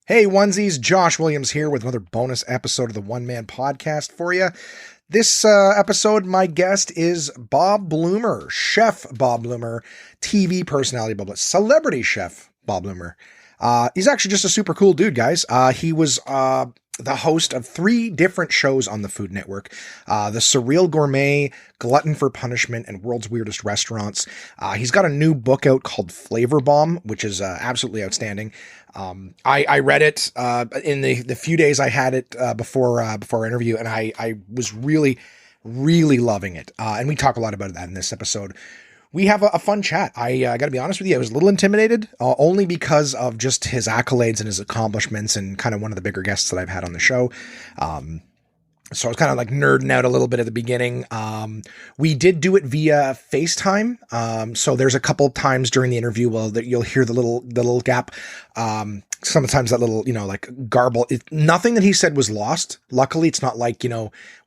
Hey onesies, Josh Williams here with another bonus episode of the One Man Podcast for you. This episode, my guest is Bob Blumer, Chef Bob Blumer, TV personality Bob Blumer, celebrity chef Bob Blumer. He's actually just a super cool dude, guys. He was the host of 3 different shows on the Food Network, the Surreal Gourmet, Glutton for Punishment, and World's Weirdest Restaurants. He's got a new book out called Flavor Bomb, which is absolutely outstanding. I read it in the few days I had it before our interview, and I was really loving it. And we talk a lot about that in this episode. We have a fun chat. I got to be honest with you, I was a little intimidated, only because of just his accolades and his accomplishments, and kind of one of the bigger guests that I've had on the show. So I was kind of like nerding out a little bit at the beginning. We did do it via FaceTime. So there's a couple times during the interview, that you'll hear the little gap. Sometimes that little, like garble. Nothing that he said was lost. Luckily, it's not like,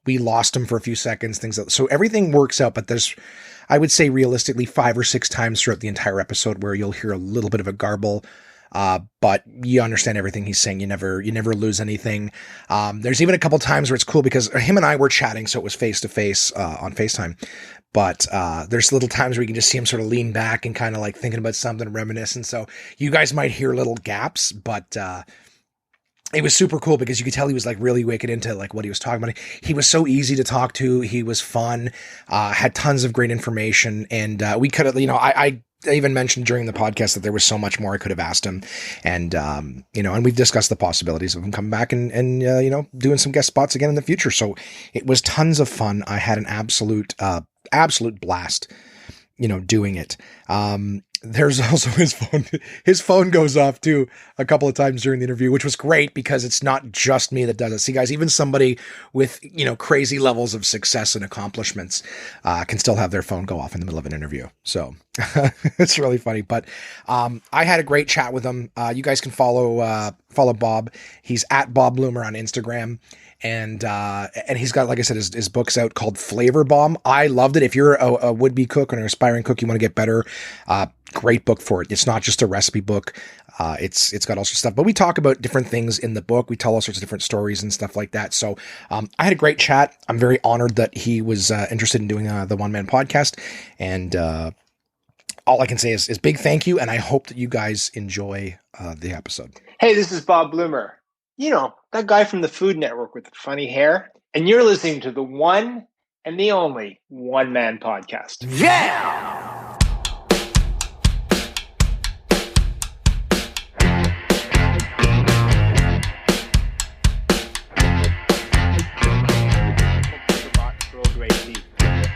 we lost him for a few seconds, so everything works out, but there's, I would say realistically 5 or 6 times throughout the entire episode where you'll hear a little bit of a garble. But you understand everything he's saying. You never lose anything. There's even a couple times where it's cool because him and I were chatting, so it was face to face on FaceTime. But there's little times where you can just see him sort of lean back and kind of like thinking about something, reminiscing. So you guys might hear little gaps, but it was super cool because you could tell he was like really wicked into like what he was talking about. He was so easy to talk to. He was fun, had tons of great information, and we could have, I even mentioned during the podcast that there was so much more I could have asked him. And, and we've discussed the possibilities of him coming back and doing some guest spots again in the future. So it was tons of fun. I had an absolute blast, doing it. There's also his phone goes off too a couple of times during the interview, which was great because it's not just me that does it. See guys, even somebody with, crazy levels of success and accomplishments, can still have their phone go off in the middle of an interview. So it's really funny, but, I had a great chat with him. You guys can follow Bob. He's at Bob Blumer on Instagram. And he's got, like I said, his book's out called Flavor Bomb. I loved it. If you're a would-be cook or an aspiring cook, you want to get better, great book for it. It's not just a recipe book. It's got all sorts of stuff, but we talk about different things in the book. We tell all sorts of different stories and stuff like that. So, I had a great chat. I'm very honored that he was interested in doing the One Man Podcast. And all I can say is big thank you. And I hope that you guys enjoy the episode. Hey, this is Bob Blumer. That guy from the Food Network with the funny hair. And you're listening to the one and the only One Man Podcast. Yeah!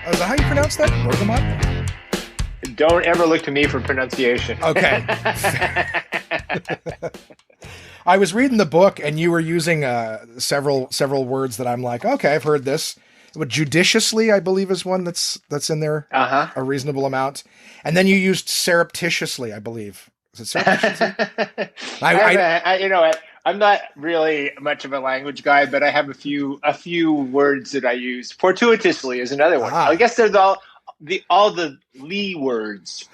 Is that how you pronounce that? Bergamot? Don't ever look to me for pronunciation. Okay. I was reading the book and you were using several words that I'm like, okay, I've heard this. But judiciously, I believe, is one that's in there, a reasonable amount. And then you used surreptitiously, I believe. Is it surreptitiously? I'm not really much of a language guy, but I have a few words that I use. Fortuitously is another one. I guess there's all the Lee words.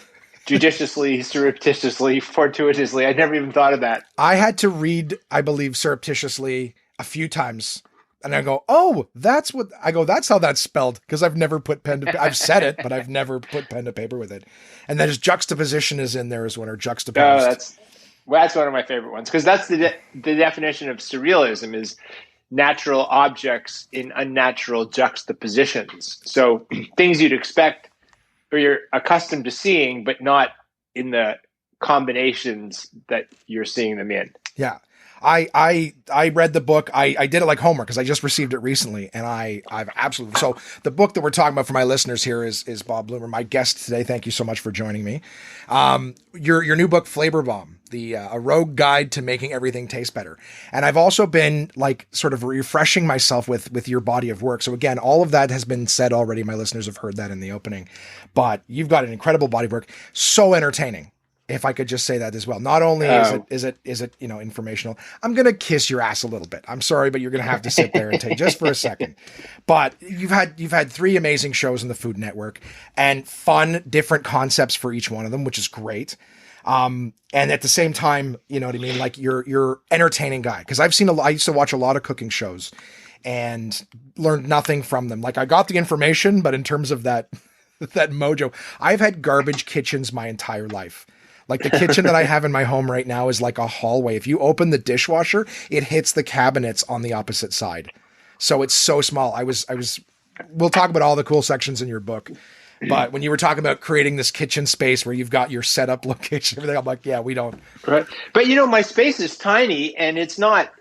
Judiciously, surreptitiously, fortuitously. I'd never even thought of that. I had to read, I believe, surreptitiously a few times. And I go, oh, that's how that's spelled. Because I've never put pen to paper. I've said it, but I've never put pen to paper with it. And then his juxtaposition is in there as one, or juxtaposed. Oh, that's one of my favorite ones. Because that's the definition of surrealism is natural objects in unnatural juxtapositions. So things you'd expect or you're accustomed to seeing, but not in the combinations that you're seeing them in. Yeah. I read the book. I did it like homework because I just received it recently, and I've absolutely. So the book that we're talking about for my listeners here is Bob Blumer, my guest today. Thank you so much for joining me. Your new book, Flavor Bomb, a rogue guide to making everything taste better. And I've also been like sort of refreshing myself with your body of work. So again, all of that has been said already. My listeners have heard that in the opening, but you've got an incredible body of work. So entertaining. If I could just say that as well. Not only is it informational, I'm going to kiss your ass a little bit. I'm sorry, but you're going to have to sit there and take just for a second. But you've had 3 amazing shows on the Food Network and fun, different concepts for each one of them, which is great. And at the same time, you know what I mean? Like you're entertaining guy. Cause I used to watch a lot of cooking shows and learned nothing from them. Like I got the information, but in terms of that mojo, I've had garbage kitchens my entire life. Like the kitchen that I have in my home right now is like a hallway. If you open the dishwasher, it hits the cabinets on the opposite side. So it's so small. We'll talk about all the cool sections in your book. But when you were talking about creating this kitchen space where you've got your setup location, everything, I'm like, yeah, we don't. Right. But my space is tiny and it's not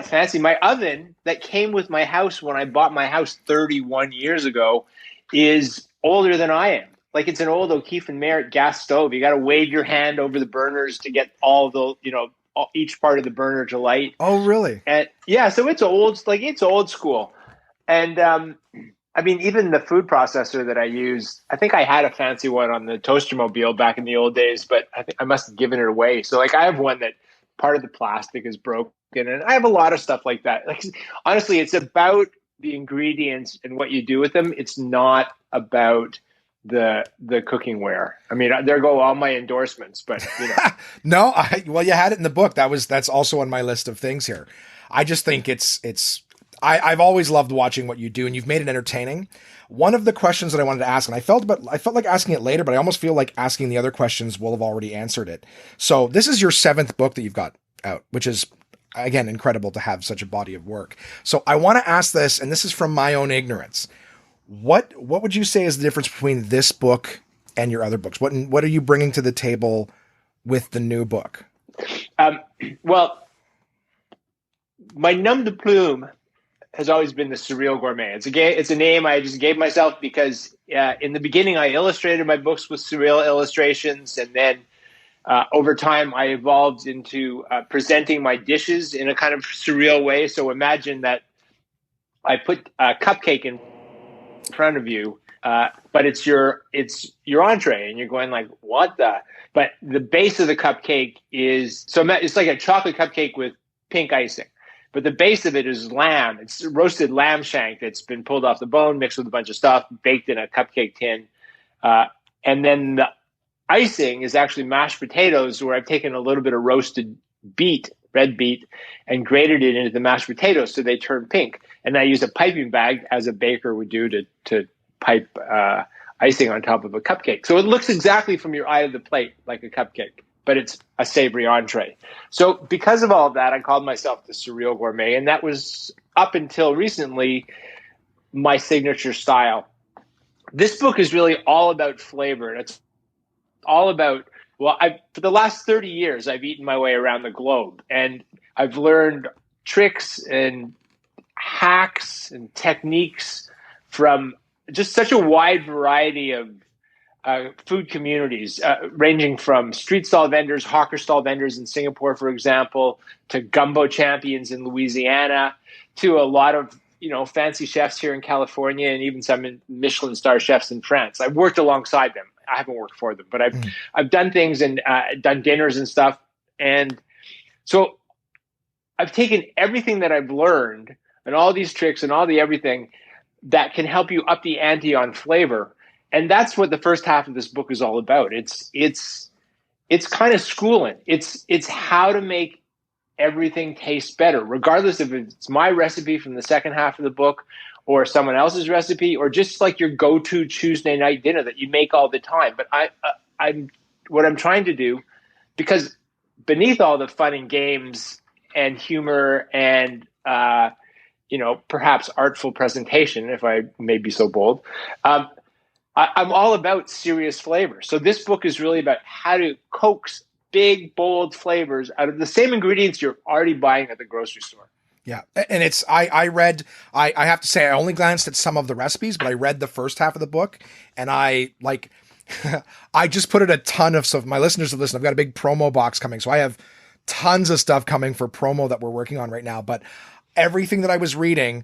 fancy. My oven that came with my house when I bought my house 31 years ago is older than I am. Like it's an old O'Keefe and Merritt gas stove. You got to wave your hand over the burners to get all the, each part of the burner to light. Oh, really? And yeah, so it's old school. And I mean, even the food processor that I use, I think I had a fancy one on the Toastermobile back in the old days, but I think I must have given it away. So like I have one that part of the plastic is broken, and I have a lot of stuff like that. Like honestly, it's about the ingredients and what you do with them. It's not about the cooking ware. I mean, there go all my endorsements, but No, well, you had it in the book. That's also on my list of things here. I just think I've always loved watching what you do, and you've made it entertaining. One of the questions that I wanted to ask, and I felt like asking it later, but I almost feel like asking the other questions will have already answered it. So this is your 7th book that you've got out, which is, again, incredible to have such a body of work. So I want to ask this, and this is from my own ignorance. What would you say is the difference between this book and your other books? What are you bringing to the table with the new book? Well, my nom de plume has always been the Surreal Gourmet. It's a name I just gave myself because in the beginning I illustrated my books with surreal illustrations, and then over time I evolved into presenting my dishes in a kind of surreal way. So imagine that I put a cupcake in front of you, but it's your entree, and you're going like, what the? But the base of the cupcake it's like a chocolate cupcake with pink icing. But the base of it is lamb. It's roasted lamb shank that's been pulled off the bone, mixed with a bunch of stuff, baked in a cupcake tin. And then the icing is actually mashed potatoes, where I've taken a little bit of roasted red beet, and grated it into the mashed potatoes so they turn pink. And I use a piping bag, as a baker would do, to pipe icing on top of a cupcake. So it looks exactly from your eye of the plate like a cupcake, but it's a savory entree. So because of all of that, I called myself the Surreal Gourmet, and that was, up until recently, my signature style. This book is really all about flavor, and it's all about, for the last 30 years, I've eaten my way around the globe, and I've learned tricks and hacks and techniques from just such a wide variety of food communities, ranging from street stall vendors, hawker stall vendors in Singapore, for example, to gumbo champions in Louisiana, to a lot of fancy chefs here in California, and even some Michelin star chefs in France. I've worked alongside them. I haven't worked for them, but I've done things and done dinners and stuff. And so I've taken everything that I've learned and all these tricks and all the everything that can help you up the ante on flavor. And that's what the first half of this book is all about. It's kind of schooling. It's how to make everything taste better, regardless if it's my recipe from the second half of the book or someone else's recipe, or just like your go-to Tuesday night dinner that you make all the time. But what I'm trying to do, because beneath all the fun and games and humor and perhaps artful presentation, if I may be so bold, I'm all about serious flavor. So this book is really about how to coax big, bold flavors out of the same ingredients you're already buying at the grocery store. Yeah. And I have to say, I only glanced at some of the recipes, but I read the first half of the book, and I just put in a ton of stuff. My listeners have listened. I've got a big promo box coming. So I have tons of stuff coming for promo that we're working on right now. But everything that I was reading,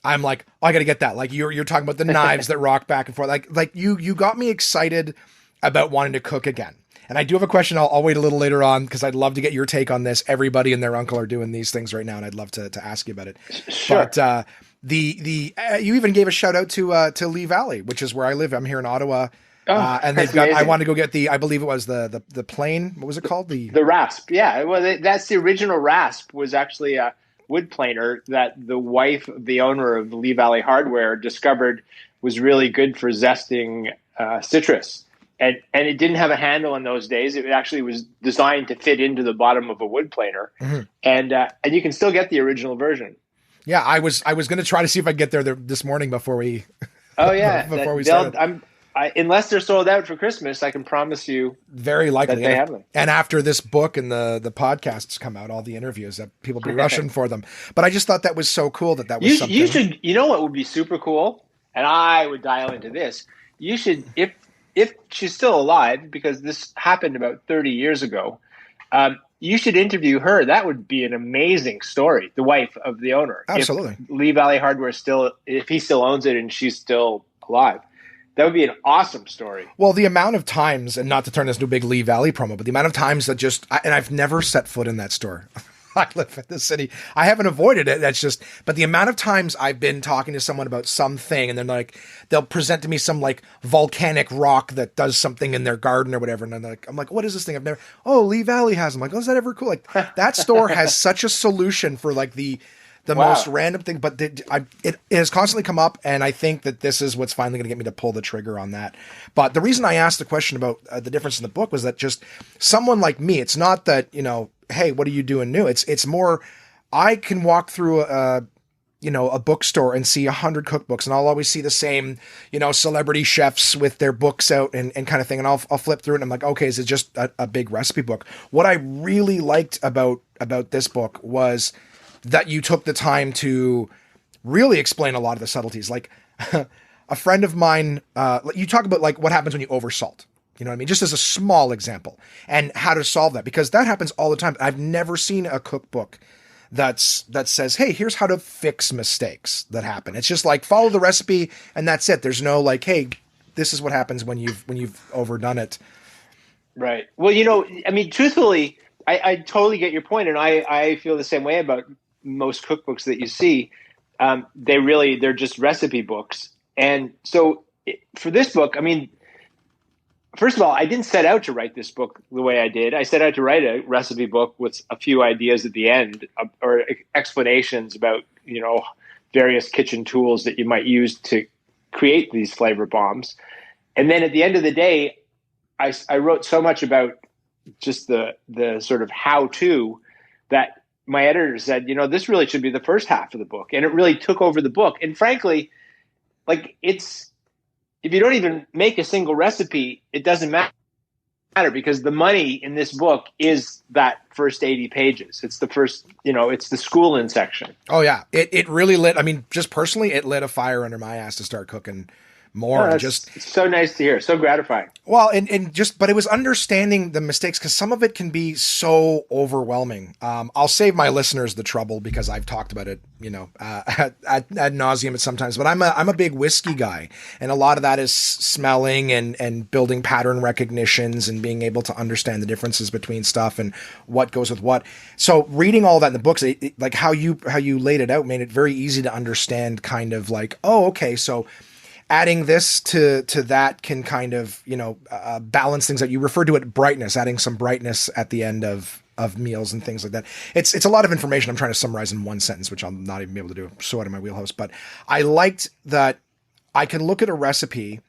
I'm like, oh, I got to get that. Like you're talking about the knives that rock back and forth. Like you got me excited about wanting to cook again. And I do have a question. I'll wait a little later on, because I'd love to get your take on this. Everybody and their uncle are doing these things right now, and I'd love to ask you about it. Sure. But you even gave a shout out to Lee Valley, which is where I live. I'm here in Ottawa. Oh, And that's they've got, I amazing. want to go get I believe it was the plane. What was it called? The rasp, yeah. Well, that's the original rasp. Was actually a wood planer that the wife of the owner of Lee Valley Hardware discovered was really good for zesting citrus. And it didn't have a handle in those days. It actually was designed to fit into the bottom of a wood planer, Mhm. and you can still get the original version. Yeah, I was going to try to see if I could get there this morning before we Oh yeah, before we they'll. started. Unless they're sold out for Christmas, I can promise you Very that likely. they have them. And after this book and the podcasts come out, all the interviews, that people be rushing for them. But I just thought that was so cool that was You something. should. You know what would be super cool, and I would dial into this. You should, if she's still alive, because this happened about 30 years ago. You should interview her. That would be an amazing story. The wife of the owner. If Absolutely. Lee Valley Hardware if he still owns it and she's still alive, that would be an awesome story. Well, the amount of times, and not to turn this into a big Lee Valley promo, but the amount of times that and I've never set foot in that store. I live in the city. I haven't avoided it. That's just, but the amount of times I've been talking to someone about something and they'll present to me some like volcanic rock that does something in their garden or whatever. And I'm like, what is this thing? Lee Valley has them. I'm like, oh, is that ever cool? Like that store has such a solution for like the Wow. most random thing, but it has constantly come up, and I think that this is what's finally going to get me to pull the trigger on that. But the reason I asked the question about the difference in the book was that just someone like me, it's not that, hey, what are you doing new? It's more, I can walk through a bookstore and see 100 cookbooks, and I'll always see the same, celebrity chefs with their books out and kind of thing. And I'll flip through it and I'm like, okay, is it just a big recipe book? What I really liked about this book was that you took the time to really explain a lot of the subtleties. Like a friend of mine, you talk about like what happens when you oversalt, you know what I mean? Just as a small example, and how to solve that, because that happens all the time. I've never seen a cookbook that says, hey, here's how to fix mistakes that happen. It's just like, follow the recipe and that's it. There's no like, hey, this is what happens when you've overdone it. Right. Well, I mean, truthfully, I totally get your point, and I feel the same way about most cookbooks that you see. They're just recipe books. And so for this book, I mean, first of all, I didn't set out to write this book the way I did. I set out to write a recipe book with a few ideas at the end, or explanations about, various kitchen tools that you might use to create these flavor bombs. And then at the end of the day, I wrote so much about just the sort of how-to that my editor said, this really should be the first half of the book. And it really took over the book. And frankly, like if you don't even make a single recipe, it doesn't matter, because the money in this book is that first 80 pages. It's the first, it's the schooling section. Oh yeah. It really lit. I mean, just personally, it lit a fire under my ass to start cooking more. It's so nice to hear. So gratifying. Well, but it was understanding the mistakes, because some of it can be so overwhelming. I'll save my listeners the trouble, because I've talked about it, ad nauseum sometimes, but I'm a big whiskey guy, and a lot of that is smelling and building pattern recognitions and being able to understand the differences between stuff and what goes with what. So reading all that in the books, like how you laid it out, made it very easy to understand, kind of like, oh, okay, so adding this to that can kind of, balance things out. You referred to it brightness, adding some brightness at the end of meals and things like that. It's a lot of information I'm trying to summarize in one sentence, which I'll not even be able to do. So out of my wheelhouse. But I liked that I can look at a recipe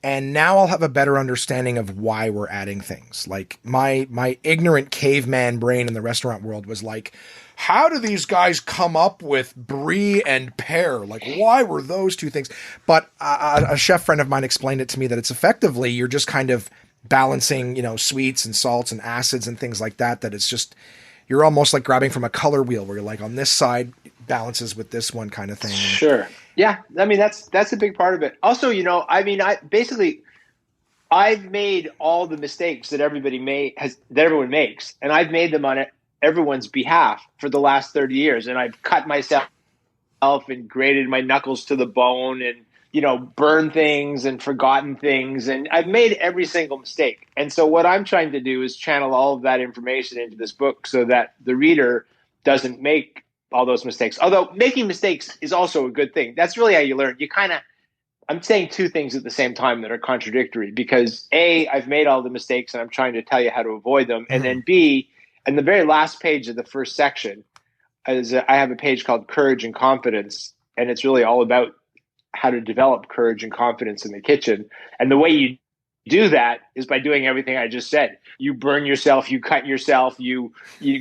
and now I'll have a better understanding of why we're adding things. Like my ignorant caveman brain in the restaurant world was like, how do these guys come up with brie and pear? Like, why were those two things? But a chef friend of mine explained it to me that it's effectively, you're just kind of balancing, sweets and salts and acids and things like that, that it's just, you're almost like grabbing from a color wheel where you're like, on this side balances with this one kind of thing. Sure. Yeah. I mean, that's a big part of it. Also, I've made all the mistakes that everyone makes, and I've made them on everyone's behalf for the last 30 years. And I've cut myself and grated my knuckles to the bone and, burned things and forgotten things. And I've made every single mistake. And so what I'm trying to do is channel all of that information into this book so that the reader doesn't make all those mistakes. Although making mistakes is also a good thing. That's really how you learn. I'm saying two things at the same time that are contradictory because A, I've made all the mistakes and I'm trying to tell you how to avoid them. And Mhm. then B, in the very last page of the first section, I have a page called Courage and Confidence, and it's really all about how to develop courage and confidence in the kitchen. And the way you do that is by doing everything I just said. You burn yourself, you cut yourself, you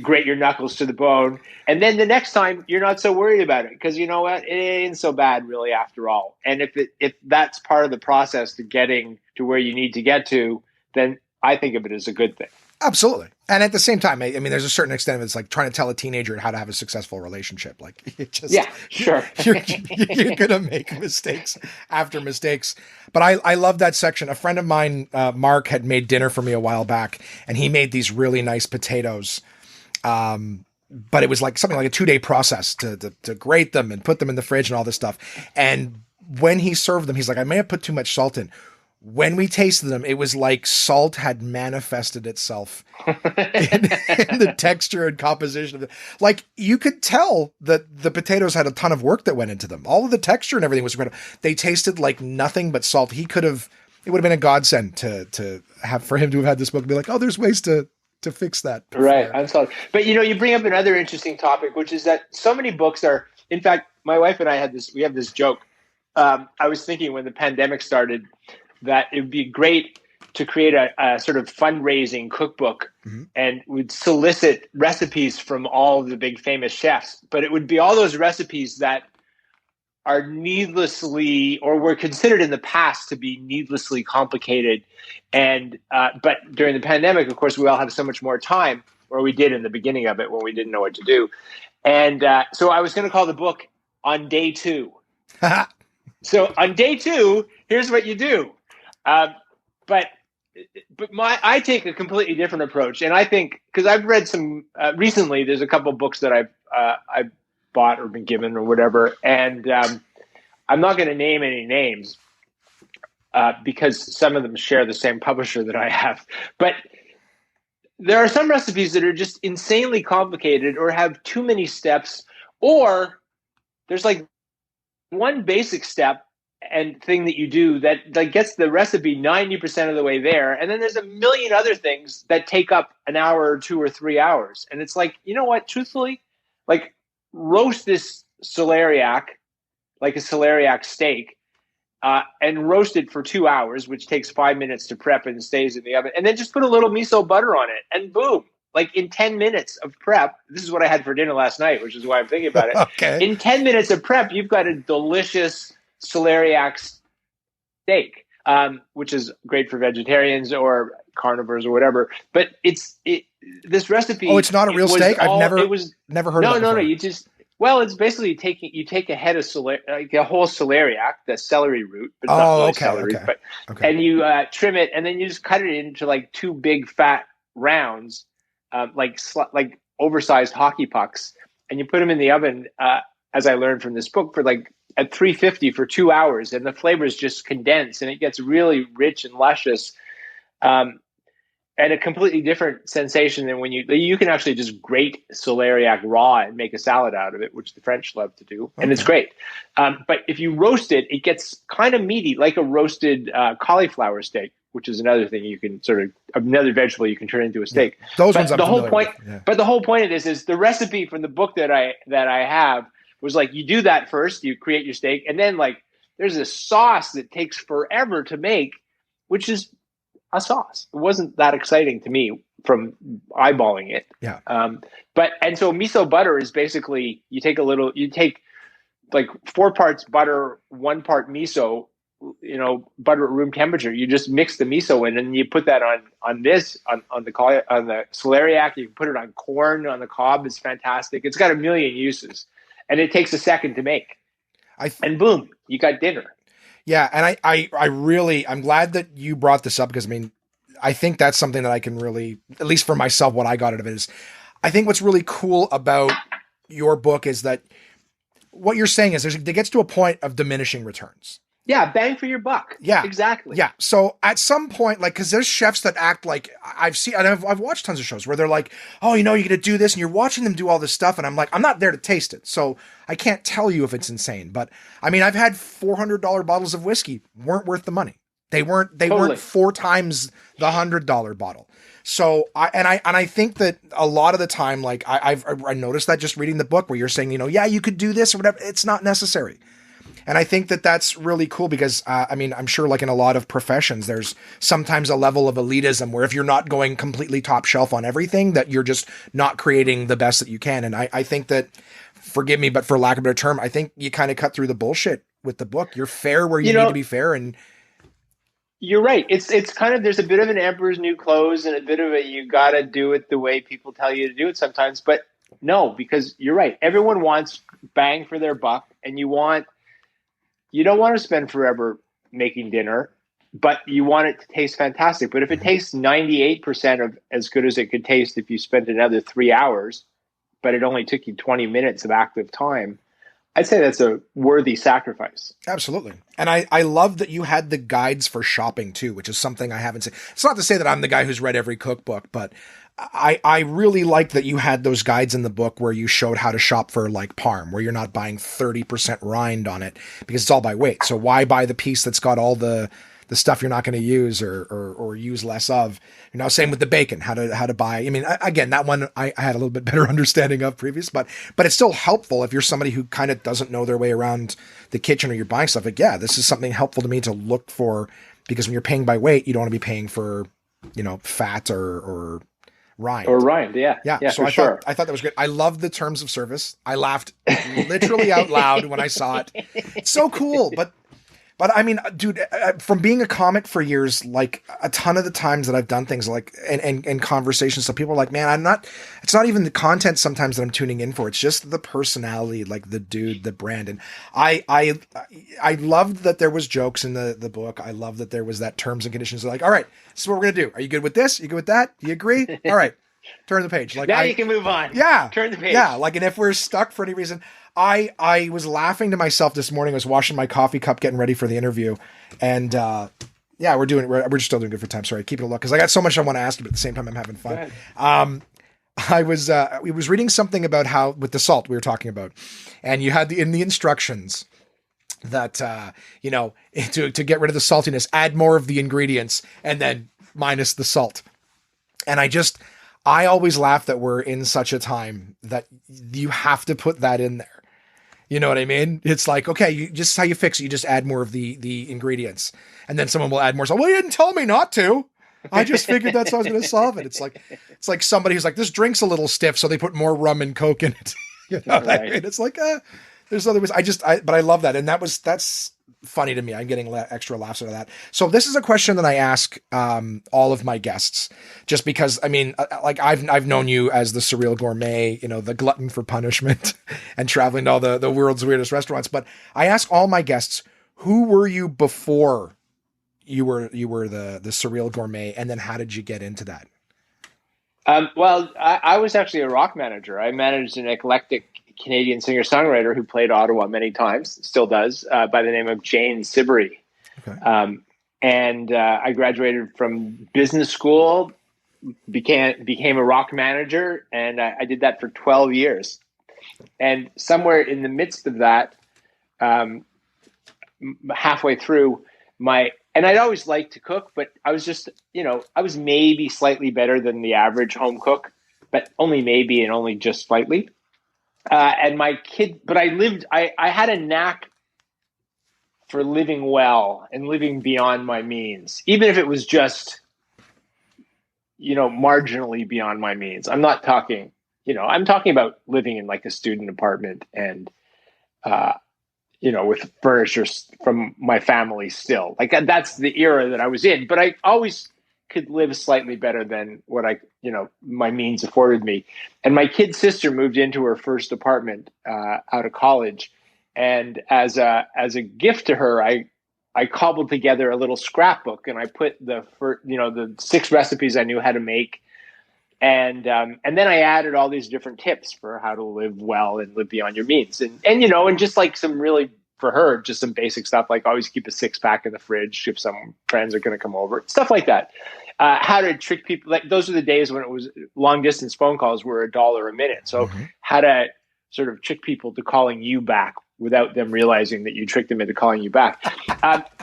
grate your knuckles to the bone. And then the next time you're not so worried about it because you know what? It ain't so bad really after all. And if that's part of the process to getting to where you need to get to, then I think of it as a good thing. Absolutely. And at the same time, I mean, there's a certain extent of it's like trying to tell a teenager how to have a successful relationship. Like it just, Yeah, sure. you're going to make mistakes after mistakes. But I love that section. A friend of mine, Mark, had made dinner for me a while back and he made these really nice potatoes. But it was like something like a 2-day process to grate them and put them in the fridge and all this stuff. And when he served them, he's like, I may have put too much salt in. When we tasted them, it was like salt had manifested itself in the texture and composition of it. Like you could tell that the potatoes had a ton of work that went into them. All of the texture and everything was incredible. They tasted like nothing but salt. It would have been a godsend to have for him to have had this book and be like, oh, there's ways to fix that. Before. Right. I'm sorry. But you bring up another interesting topic, which is that so many books are, in fact, my wife and I we have this joke. I was thinking when the pandemic started, that it would be great to create a sort of fundraising cookbook and would solicit recipes from all of the big famous chefs. But it would be all those recipes that are needlessly or were considered in the past to be needlessly complicated. And but during the pandemic, of course, we all have so much more time, or we did in the beginning of it when we didn't know what to do. And so I was going to call the book On Day 2. So on day 2, here's what you do. But I take a completely different approach, and I think because I've read some recently. There's a couple of books that I've bought or been given or whatever, and I'm not going to name any names because some of them share the same publisher that I have. But there are some recipes that are just insanely complicated or have too many steps, or there's like one basic step and thing that you do that gets the recipe 90% of the way there. And then there's a million other things that take up an hour or 2 or 3 hours. And it's like, you know what, truthfully, like roast this celeriac, like a celeriac steak, and roast it for 2 hours, which takes 5 minutes to prep and stays in the oven. And then just put a little miso butter on it and boom, like in 10 minutes of prep. This is what I had for dinner last night, which is why I'm thinking about it. Okay. In 10 minutes of prep, you've got a delicious celeriac steak, which is great for vegetarians or carnivores or whatever. But this recipe. Oh, it's not a real steak? I've never heard of it. No. It's basically you take a head of like a whole celeriac, the celery root, but it's not really celery, and you trim it, and then you just cut it into like 2 big fat rounds, like oversized hockey pucks, and you put them in the oven, as I learned from this book, for like at 350 for 2 hours, and the flavors just condense, and it gets really rich and luscious, and a completely different sensation than when you can actually just grate celeriac raw and make a salad out of it, which the French love to do, and it's great. But if you roast it, it gets kind of meaty, like a roasted cauliflower steak, which is another thing you can another vegetable you can turn into a steak. Yeah. Those ones I'm familiar with. Yeah. But the whole point of this is the recipe from the book that I have was like, you do that first, you create your steak, and then like there's a sauce that takes forever to make, which is a sauce. It wasn't that exciting to me from eyeballing it. Yeah. And so miso butter is basically you take like 4 parts butter, 1 part miso, butter at room temperature. You just mix the miso in, and you put that on the celeriac. You can put it on corn, on the cob. It's fantastic. It's got a million uses, and it takes a second to make. And boom, you got dinner. Yeah, and I'm glad that you brought this up because, I mean, I think that's something that I can really, at least for myself, what I got out of it is, I think what's really cool about your book is that what you're saying is it gets to a point of diminishing returns. Yeah, bang for your buck. Yeah. Exactly. Yeah. So at some point, like, because there's chefs that act like I've seen, and I've watched tons of shows where they're like, oh, you're going to do this, and you're watching them do all this stuff. And I'm like, I'm not there to taste it. So I can't tell you if it's insane. But I mean, I've had $400 bottles of whiskey, weren't worth the money. They weren't Totally. 4 times the $100 bottle. So I think that a lot of the time, like I noticed that just reading the book where you're saying, yeah, you could do this or whatever. It's not necessary. And I think that that's really cool because, I mean, I'm sure like in a lot of professions, there's sometimes a level of elitism where if you're not going completely top shelf on everything, that you're just not creating the best that you can. And I think that, forgive me, but for lack of a better term, I think you kind of cut through the bullshit with the book. You're fair where you need to be fair. And you're right. It's kind of, there's a bit of an emperor's new clothes and a bit of a, you got to do it the way people tell you to do it sometimes. But no, because you're right. Everyone wants bang for their buck, and you don't want to spend forever making dinner, but you want it to taste fantastic. But if it tastes 98% of as good as it could taste if you spent another 3 hours, but it only took you 20 minutes of active time, I'd say that's a worthy sacrifice. Absolutely. And I love that you had the guides for shopping too, which is something I haven't seen. It's not to say that I'm the guy who's read every cookbook, but I really liked that you had those guides in the book where you showed how to shop for like parm, where you're not buying 30% rind on it because it's all by weight. So why buy the piece that's got all the stuff you're not going to use or use less of? Same with the bacon, how to buy. I mean, again, that one I had a little bit better understanding of previous, but it's still helpful if you're somebody who kind of doesn't know their way around the kitchen or you're buying stuff. Like, yeah, this is something helpful to me to look for, because when you're paying by weight, you don't want to be paying for, fat or rind. Or rind, yeah. Yeah, so I thought that was great. I loved the terms of service. I laughed literally out loud when I saw it. It's so cool, but I mean, dude, from being a comic for years, like a ton of the times that I've done things like and conversations, so people are like, man, it's not even the content sometimes that I'm tuning in for. It's just the personality, like the dude, the brand. And I loved that there was jokes in the book. I love that there was that terms and conditions. They're like, all right, this is what we're going to do. Are you good with this? You good with that? Do you agree? All right. Turn the page. Like now you can move on. Yeah. Turn the page. Yeah. Like, and if we're stuck for any reason, I was laughing to myself this morning. I was washing my coffee cup, getting ready for the interview. And, yeah, we're just still doing good for time. Sorry. Keep it a look. Cause I got so much I want to ask you, but at the same time, I'm having fun. We was reading something about how, with the salt we were talking about, and you had in the instructions that, to get rid of the saltiness, add more of the ingredients and then minus the salt. And I always laugh that we're in such a time that you have to put that in there. You know what I mean? It's like, okay, how you fix it. You just add more of the ingredients, and then someone will add more salt. Well, you didn't tell me not to. I just figured that's how I was going to solve it. It's like somebody who's like, this drink's a little stiff, so they put more rum and Coke in it. You know what I mean? It's like, there's other ways. But I love that. And that's funny to me. I'm getting extra laughs out of that. So this is a question that I ask all of my guests, just because, I mean, like I've known you as the Surreal Gourmet, the glutton for punishment and traveling to all the world's weirdest restaurants. But I ask all my guests, who were you before you were the Surreal Gourmet? And then how did you get into that? Well, I was actually a rock manager. I managed an eclectic Canadian singer-songwriter who played Ottawa many times, still does, by the name of Jane Siberry. Okay. And I graduated from business school, became a rock manager, and I did that for 12 years. And somewhere in the midst of that, halfway through, and I'd always liked to cook, but I was just, I was maybe slightly better than the average home cook, but only maybe and only just slightly. And I had a knack for living well and living beyond my means, even if it was just, marginally beyond my means. I'm not talking, I'm talking about living in like a student apartment and, with furniture from my family still. Like that's the era that I was in, but I always could live slightly better than what my means afforded me. And my kid sister moved into her first apartment out of college. And as a gift to her, I cobbled together a little scrapbook and I put the 6 recipes I knew how to make. And then I added all these different tips for how to live well and live beyond your means. And just like some really for her, just some basic stuff like always keep a 6-pack in the fridge if some friends are going to come over, stuff like that. How to trick people. Like those were the days when it was long distance phone calls were $1 a minute. So how to sort of trick people to calling you back without them realizing that you tricked them into calling you back.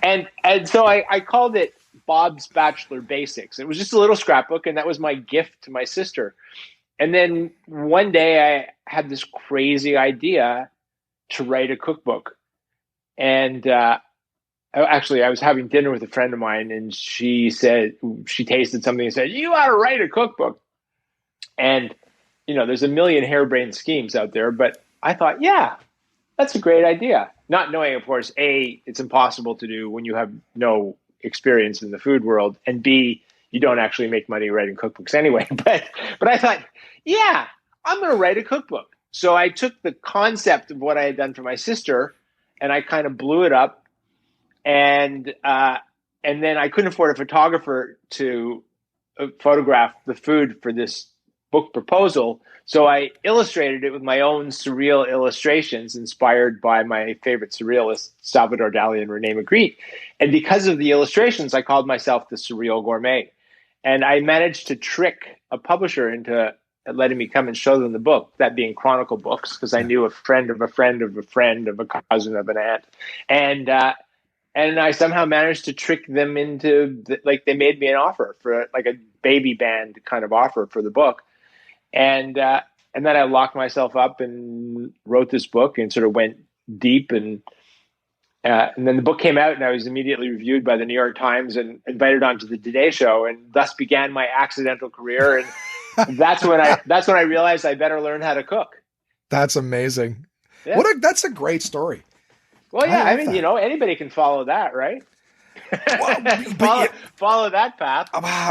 And so I called it Bob's Bachelor Basics. It was just a little scrapbook, and that was my gift to my sister. And then one day I had this crazy idea to write a cookbook. And actually, I was having dinner with a friend of mine, and she said, she tasted something and said, "You ought to write a cookbook." And, there's a million harebrained schemes out there, but I thought, yeah, that's a great idea. Not knowing, of course, A, it's impossible to do when you have no experience in the food world, and B, you don't actually make money writing cookbooks anyway. But I thought, yeah, I'm going to write a cookbook. So I took the concept of what I had done for my sister, and I kind of blew it up, and then I couldn't afford a photographer to photograph the food for this book proposal. So I illustrated it with my own surreal illustrations inspired by my favorite surrealists, Salvador Dali and Rene Magritte. And because of the illustrations, I called myself the Surreal Gourmet. And I managed to trick a publisher into letting me come and show them the book, that being Chronicle Books, because I knew a friend of a friend of a friend of a cousin of an aunt. And I somehow managed to trick them into, they made me an offer for like a baby band kind of offer for the book. And then I locked myself up and wrote this book and sort of went deep. And then the book came out, and I was immediately reviewed by the New York Times and invited onto the Today Show, and thus began my accidental career. And that's when I realized I better learn how to cook. That's amazing. Yeah. That's a great story. Well, yeah, I mean, anybody can follow that, right? Well, follow that path.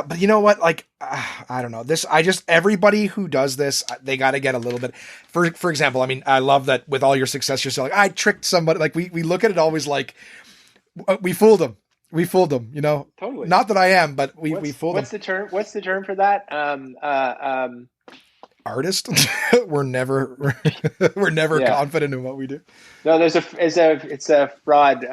But you know what? Like, I don't know this. Everybody who does this, they got to get a little bit. For example, I mean, I love that with all your success, you're still like, I tricked somebody. Like we look at it always like we fooled them. We fooled them. Totally. Not that I am, but we fooled them. What's the term for that? Artist. we're never confident in what we do. No, it's a fraud.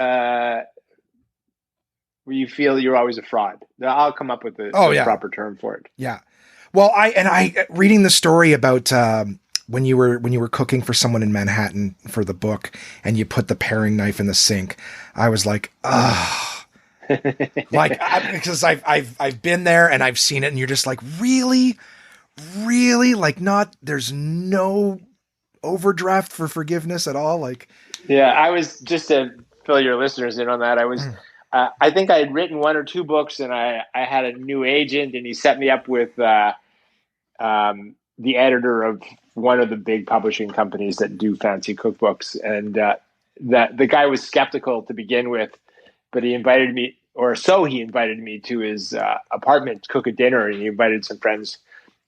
Where you feel you're always a fraud. I'll come up with the proper term for it. Yeah. Well, I reading the story about when you were cooking for someone in Manhattan for the book, and you put the paring knife in the sink. I was like, because I've been there and I've seen it, and you're just like, really, like, not. There's no overdraft for forgiveness at all. Like, yeah, I was, just to fill your listeners in on that. I was. I think I had written 1 or 2 books, and I had a new agent, and he set me up with the editor of one of the big publishing companies that do fancy cookbooks. And the guy was skeptical to begin with, but he invited me to his apartment to cook a dinner, and he invited some friends.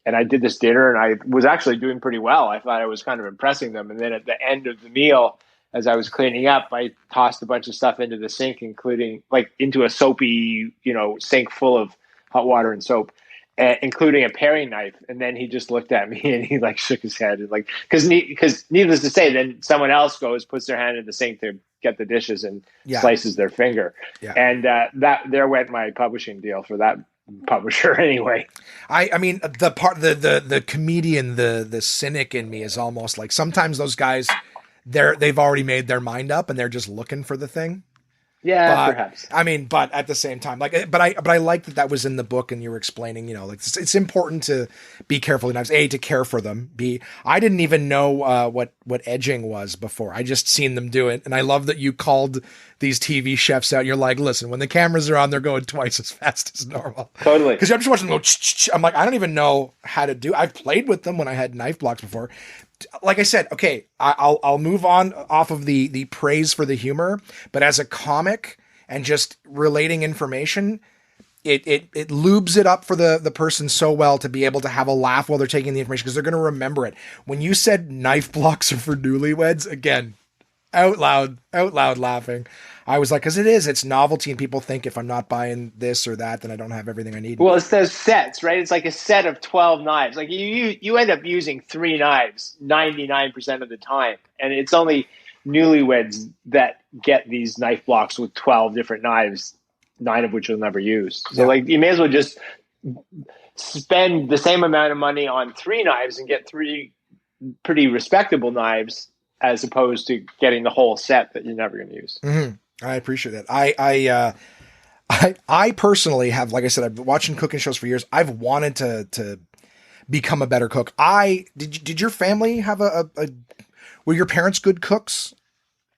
And I did this dinner, and I was actually doing pretty well. I thought I was kind of impressing them. And then at the end of the meal, as I was cleaning up, I tossed a bunch of stuff into the sink, including into a soapy, sink full of hot water and soap, including a paring knife. And then he just looked at me and he shook his head, and because needless to say, then someone else puts their hand in the sink to get the dishes and slices their finger. Yeah. And there went my publishing deal for that publisher anyway. I mean, the comedian, the cynic in me is almost like sometimes those guys, they've already made their mind up and they're just looking for the thing. Yeah, perhaps. I mean, but at the same time, but I like that was in the book, and you were explaining, it's important to be careful in knives. A, to care for them. B, I didn't even know what edging was before. I just seen them do it, and I love that you called these TV chefs out. You're like, listen, when the cameras are on, they're going twice as fast as normal. Totally. Because I'm just watching them go. I'm like, I don't even know how to do. I've played with them when I had knife blocks before. Like I said, okay, I'll move on off of the praise for the humor, but as a comic and just relating information, it lubes it up for the person so well to be able to have a laugh while they're taking the information, because they're going to remember it. When you said knife blocks are for newlyweds, again, out loud laughing. I was like, because it's novelty, and people think if I'm not buying this or that, then I don't have everything I need. Well, it's those sets, right? It's like a set of 12 knives. Like you end up using 3 knives 99% of the time, and it's only newlyweds that get these knife blocks with 12 different knives, 9 of which you'll never use. So like you may as well just spend the same amount of money on 3 knives and get 3 pretty respectable knives as opposed to getting the whole set that you're never going to use. Mm-hmm. I appreciate that. I personally have, like I said, I've been watching cooking shows for years. I've wanted to become a better cook. Did your family have were your parents good cooks?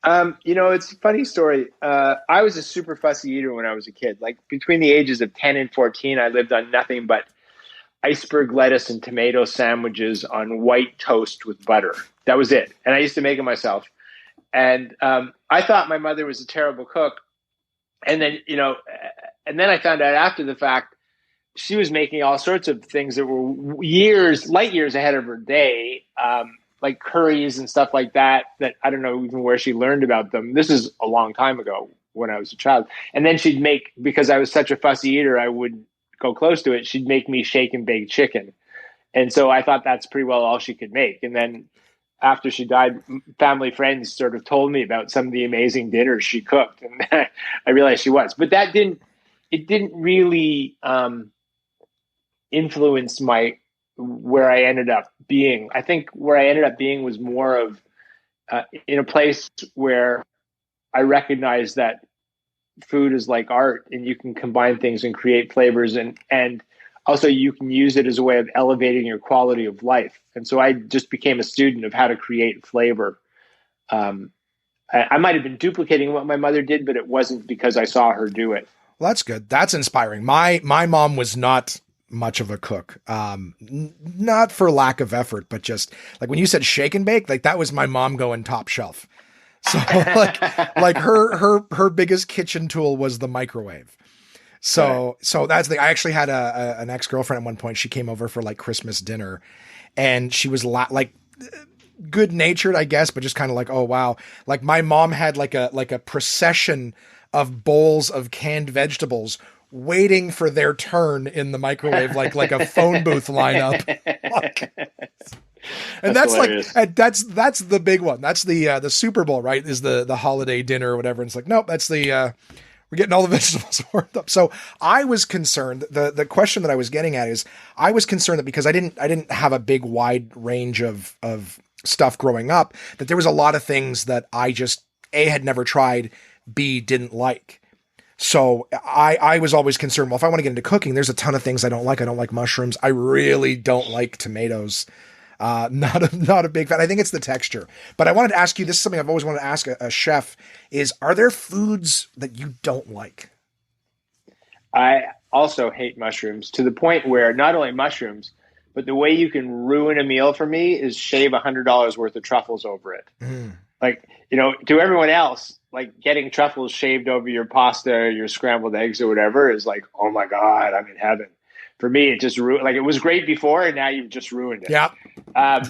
It's a funny story. I was a super fussy eater when I was a kid. Like between the ages of 10 and 14, I lived on nothing but iceberg lettuce and tomato sandwiches on white toast with butter. That was it. And I used to make it myself. And I thought my mother was a terrible cook. And then, I found out after the fact, she was making all sorts of things that were light years ahead of her day, like curries and stuff like that I don't know even where she learned about them. This is a long time ago when I was a child. And then she'd make, because I was such a fussy eater, I wouldn't go close to it. She'd make me shake and bake chicken. And so I thought that's pretty well all she could make. And then after she died, family friends sort of told me about some of the amazing dinners she cooked. And I realized she was. But it didn't really influence where I ended up being. I think where I ended up being was more of in a place where I recognized that food is like art and you can combine things and create flavors and also you can use it as a way of elevating your quality of life. And so I just became a student of how to create flavor. I might have been duplicating what my mother did, but it wasn't because I saw her do it. Well, that's good. That's inspiring. My mom was not much of a cook. Not for lack of effort, but just like when you said shake and bake, like that was my mom going top shelf. So like her biggest kitchen tool was the microwave. So that's I actually had an ex-girlfriend at one point. She came over for like Christmas dinner and she was like good natured, I guess, but just kind of like, oh, wow. Like my mom had like a procession of bowls of canned vegetables waiting for their turn in the microwave, like a phone booth lineup. And that's like, that's the big one. That's the Super Bowl, right? Is the holiday dinner or whatever. And it's like, nope, that's we're getting all the vegetables warmed up. So I was concerned. The question that I was getting at is I was concerned that because I didn't have a big wide range of stuff growing up, that there was a lot of things that I just A, had never tried, B, didn't like. So I was always concerned, well, if I want to get into cooking, there's a ton of things I don't like. I don't like mushrooms. I really don't like tomatoes. Not a big fan. I think it's the texture. But I wanted to ask you, this is something I've always wanted to ask a chef, is are there foods that you don't like? I also hate mushrooms to the point where not only mushrooms, but the way you can ruin a meal for me is shave $100 worth of truffles over it. Mm. Like, to everyone else, like getting truffles shaved over your pasta or your scrambled eggs or whatever is like, oh my God, I'm in heaven. For me, it just ruined. Like it was great before, and now you've just ruined it. Yeah. I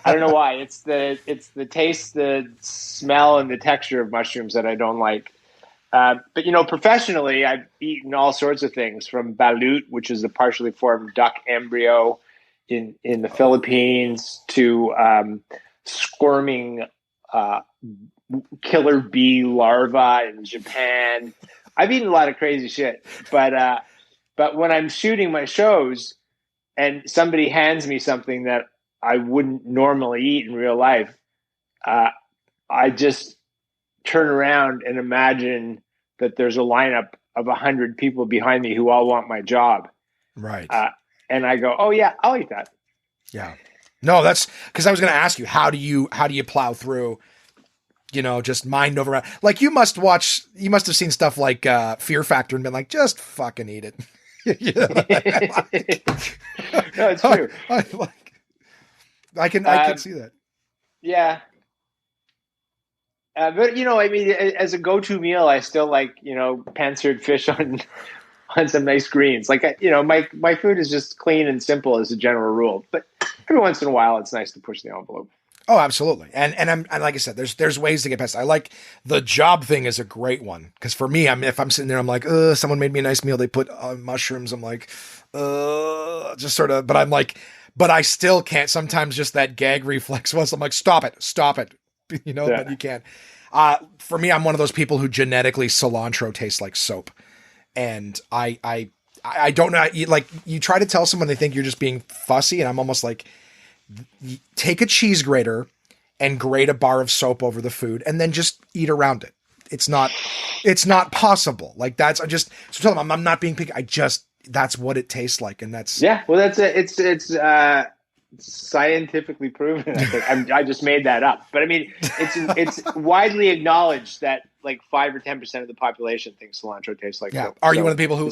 don't know why. It's the taste, the smell, and the texture of mushrooms that I don't like. But professionally, I've eaten all sorts of things from balut, which is a partially formed duck embryo in the Philippines, to squirming killer bee larvae in Japan. I've eaten a lot of crazy shit, but when I'm shooting my shows and somebody hands me something that I wouldn't normally eat in real life, I just turn around and imagine that there's a lineup of 100 people behind me who all want my job. Right. And I go, oh yeah, I'll eat that. Yeah. No, that's because I was going to ask you, how do you plow through, just mind over. Like you must have seen stuff like Fear Factor and been like, just fucking eat it. No, it's true. I can see that. Yeah. But as a go-to meal, I still like, pan-seared fish on some nice greens. Like, my food is just clean and simple as a general rule, but every once in a while it's nice to push the envelope. Oh, absolutely. And like I said, there's ways to get past it. I like the job thing is a great one. Cause for me, if I'm sitting there, I'm like, someone made me a nice meal. They put mushrooms. I'm like, just sort of, but I'm like, but I still can't sometimes just that gag reflex was, I'm like, stop it. but you can't. For me, I'm one of those people who genetically cilantro tastes like soap. And I don't know. You try to tell someone they think you're just being fussy. And I'm almost like, take a cheese grater and grate a bar of soap over the food and then just eat around it. It's not possible. Like so tell them I'm not being picky. That's what it tastes like. And that's, well, it's scientifically proven. I think I just made that up, but I mean, it's like acknowledged that like 5 or 10% of the population thinks cilantro tastes like soap. Are you one of the people who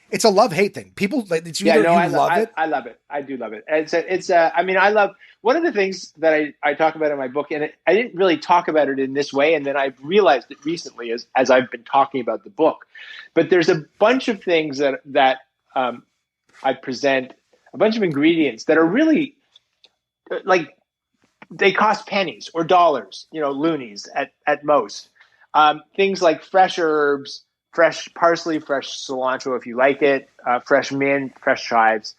it's a love-hate thing? People like it's either I love it. I love it. I do love it. I mean, I love one of the things that I talk about in my book, and I didn't really talk about it in this way, and then I've realized it recently as I've been talking about the book. But there's a bunch of things that I present, a bunch of ingredients that are really like they cost pennies or dollars, loonies at most. Things like fresh herbs, fresh parsley, fresh cilantro if you like it, fresh mint, fresh chives.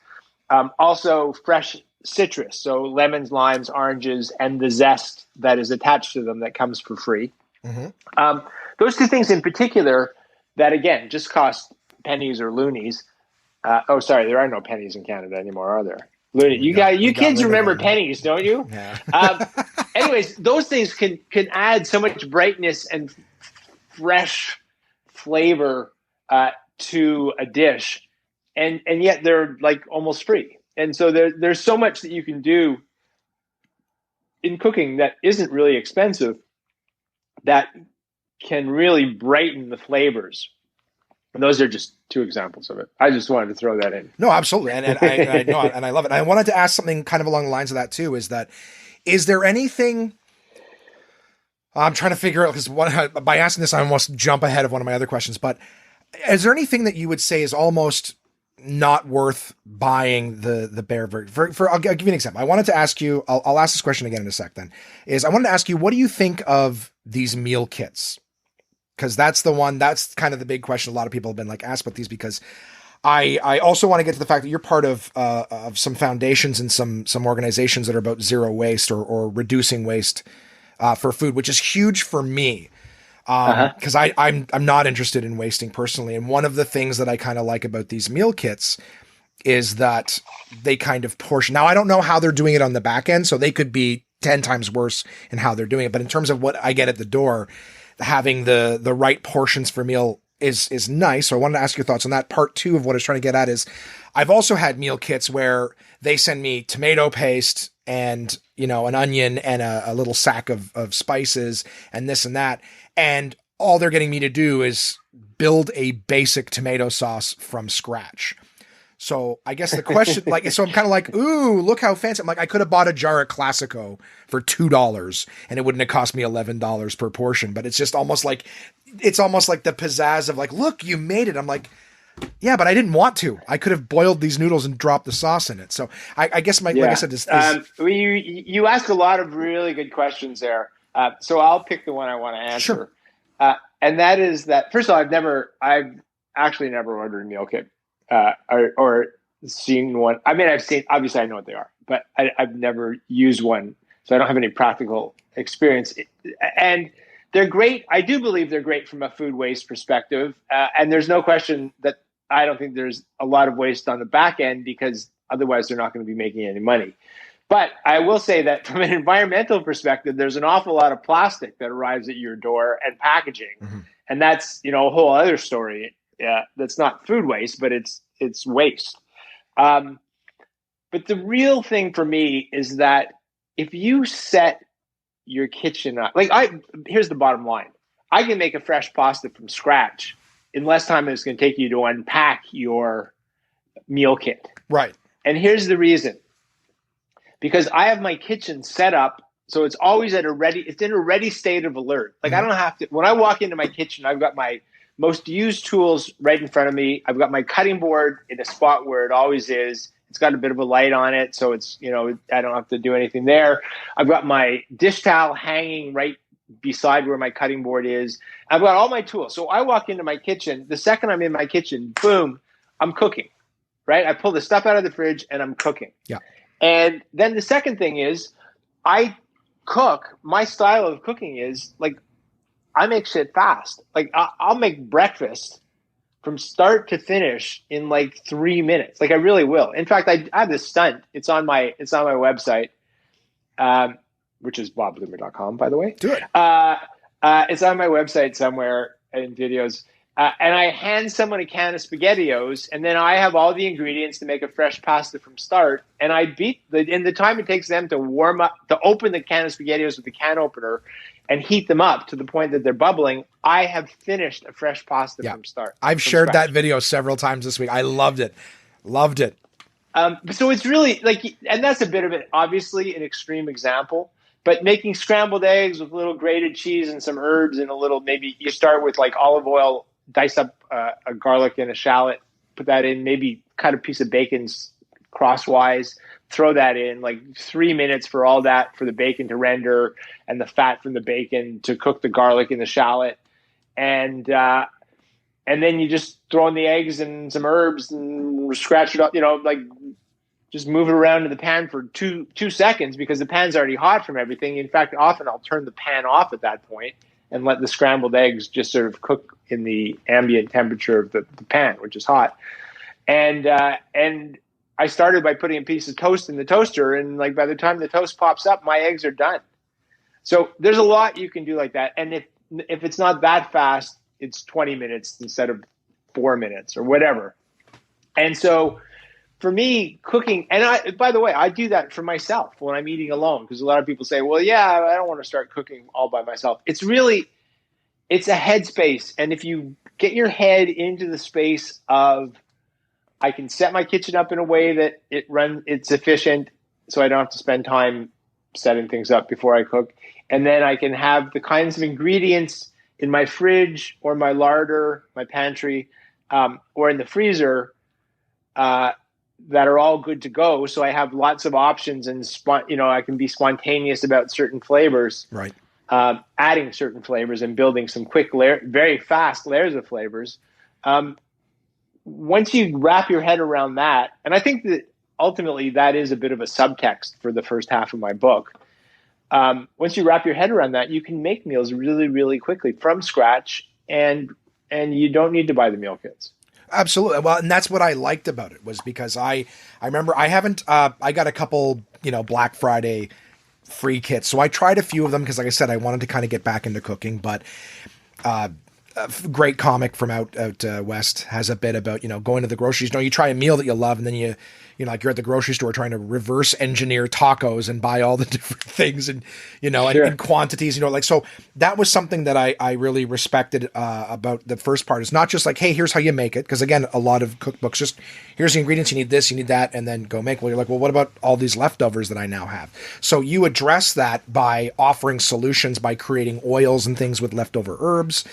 Also fresh citrus, so lemons, limes, oranges, and the zest that is attached to them that comes for free. Mm-hmm. Those two things in particular that, again, just cost pennies or loonies. Sorry, there are no pennies in Canada anymore, are there? You kids remember pennies, don't you? Yeah. Anyways, those things can add so much brightness and fresh flavor to a dish, and yet they're like almost free. And so there's so much that you can do in cooking that isn't really expensive that can really brighten the flavors. And those are just two examples of it. I just wanted to throw that in. No, absolutely. And I know, and I love it. And I wanted to ask something kind of along the lines of that too, is there anything I'm trying to figure out, because by asking this, I almost jump ahead of one of my other questions, but is there anything that you would say is almost not worth buying the bare I'll give you an example. I wanted to ask you, I'll ask this question again in a sec then, I wanted to ask you, what do you think of these meal kits? Because that's kind of the big question. A lot of people have been like asked about these, because I also want to get to the fact that you're part of some foundations and some organizations that are about zero waste or reducing waste for food, which is huge for me. Because I'm not interested in wasting personally. And one of the things that I kind of like about these meal kits is that they kind of portion. Now, I don't know how they're doing it on the back end, so they could be 10 times worse in how they're doing it. But in terms of what I get at the door, having the right portions for meal is nice. So I wanted to ask your thoughts on that. Part 2 of what I was trying to get at is I've also had meal kits where they send me tomato paste and, an onion and a little sack of spices and this and that. And all they're getting me to do is build a basic tomato sauce from scratch. So I guess the question, so I'm kind of like, ooh, look how fancy. I'm like, I could have bought a jar of Classico for $2 and it wouldn't have cost me $11 per portion. But it's just almost like the pizzazz of like, look, you made it. I'm like, yeah, but I didn't want to. I could have boiled these noodles and dropped the sauce in it. So I guess like I said, you ask a lot of really good questions there. So I'll pick the one I want to answer. Sure. And that is that, first of all, I've actually never ordered a meal kit or seen one. I mean, obviously I know what they are, but I've never used one. So I don't have any practical experience. And they're great. I do believe they're great from a food waste perspective. And there's no question that I don't think there's a lot of waste on the back end, because otherwise they're not going to be making any money. But I will say that from an environmental perspective, there's an awful lot of plastic that arrives at your door and packaging. Mm-hmm. And that's, a whole other story. That's not food waste, but it's waste. But the real thing for me is that if you set your kitchen up, here's the bottom line. I can make a fresh pasta from scratch in less time than it's going to take you to unpack your meal kit. Right. And here's the reason. Because I have my kitchen set up so it's always in a ready state of alert. Like, I don't have to, when I walk into my kitchen, I've got my most used tools right in front of me. I've got my cutting board in a spot where it always is. It's got a bit of a light on it, so it's, I don't have to do anything there. I've got my dish towel hanging right beside where my cutting board is. I've got all my tools. So I walk into my kitchen. The second I'm in my kitchen, boom, I'm cooking, right? I pull the stuff out of the fridge and I'm cooking. Yeah. And then the second thing is I cook, my style of cooking is like I make shit fast. Like I'll make breakfast from start to finish in like 3 minutes. Like I really will. In fact, I have this stunt. It's on my website, which is bobblumer.com, by the way. Do it. It's on my website somewhere in videos. And I hand someone a can of SpaghettiOs, and then I have all the ingredients to make a fresh pasta from start. And I beat in the time it takes them to warm up, to open the can of SpaghettiOs with the can opener and heat them up to the point that they're bubbling. I have finished a fresh pasta from start. I've shared that video several times this week. I loved it. Loved it. So it's really like, and that's a bit of it, obviously an extreme example, but making scrambled eggs with a little grated cheese and some herbs and a little, maybe you start with like olive oil, dice up a garlic and a shallot, put that in, maybe cut a piece of bacon crosswise, throw that in, like 3 minutes for all that, for the bacon to render and the fat from the bacon to cook the garlic and the shallot. And then you just throw in the eggs and some herbs and scratch it up, like just move it around in the pan for two seconds because the pan's already hot from everything. In fact, often I'll turn the pan off at that point and let the scrambled eggs just sort of cook in the ambient temperature of the pan, which is hot. And I started by putting a piece of toast in the toaster, and like by the time the toast pops up, my eggs are done. So there's a lot you can do like that. And if it's not that fast, it's 20 minutes instead of 4 minutes or whatever. And so for me, cooking, and by the way, I do that for myself when I'm eating alone, because a lot of people say, well, yeah, I don't want to start cooking all by myself. It's a headspace. And if you get your head into the space of, I can set my kitchen up in a way that it's efficient, so I don't have to spend time setting things up before I cook. And then I can have the kinds of ingredients in my fridge or my larder, my pantry, or in the freezer that are all good to go. So I have lots of options, and I can be spontaneous about certain flavors, right? Adding certain flavors and building some quick very fast layers of flavors. Once you wrap your head around that, and I think that ultimately that is a bit of a subtext for the first half of my book. Once you wrap your head around that, you can make meals really, really quickly from scratch, and you don't need to buy the meal kits. Absolutely. Well, and that's what I liked about it, was because I remember I got a couple, Black Friday free kits. So I tried a few of them because, like I said, I wanted to kind of get back into cooking, but a great comic from out west has a bit about, going to the groceries. You try a meal that you love, and then like you're at the grocery store trying to reverse engineer tacos and buy all the different things and, Sure. and quantities, so that was something that I really respected about the first part. It's not just like, hey, here's how you make it. Because again, a lot of cookbooks, just here's the ingredients, you need this, you need that, and then go make. Well, you're like, well, what about all these leftovers that I now have? So you address that by offering solutions, by creating oils and things with leftover herbs,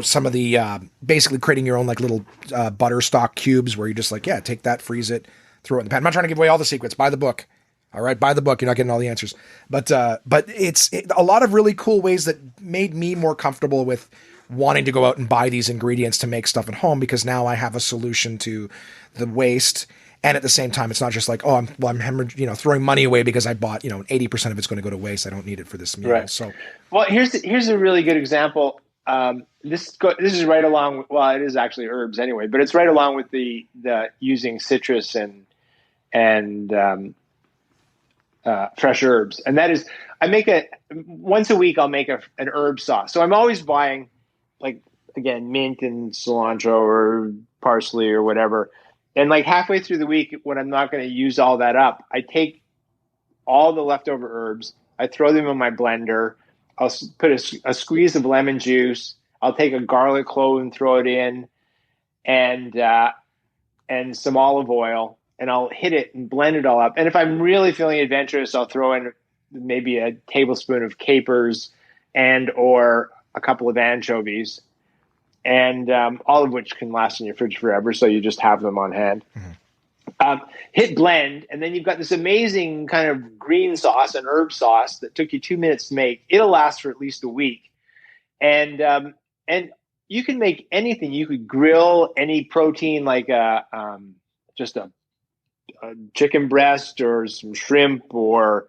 some of the, basically creating your own like little butter stock cubes where you're just like, yeah, take that, freeze it, throw it in the pan. I'm not trying to give away all the secrets. Buy the book. All right, buy the book. You're not getting all the answers. But it's a lot of really cool ways that made me more comfortable with wanting to go out and buy these ingredients to make stuff at home, because now I have a solution to the waste. And at the same time, it's not just like, oh, I'm throwing money away because I bought, 80% of it's going to go to waste. I don't need it for this meal. Right. So, well, here's a really good example. This is right along with, well, it is actually herbs anyway, but it's right along with the using citrus and fresh herbs. And that is, once a week, I'll make an herb sauce. So I'm always buying, like, again, mint and cilantro or parsley or whatever. And like halfway through the week, when I'm not going to use all that up, I take all the leftover herbs, I throw them in my blender. I'll put a squeeze of lemon juice. I'll take a garlic clove and throw it in, and some olive oil, and I'll hit it and blend it all up. And if I'm really feeling adventurous, I'll throw in maybe a tablespoon of capers or a couple of anchovies, and all of which can last in your fridge forever. So you just have them on hand. Mm-hmm. Hit blend, and then you've got this amazing kind of green sauce and herb sauce that took you 2 minutes to make. It'll last for at least a week, and you can make anything. You could grill any protein, like just a chicken breast or some shrimp or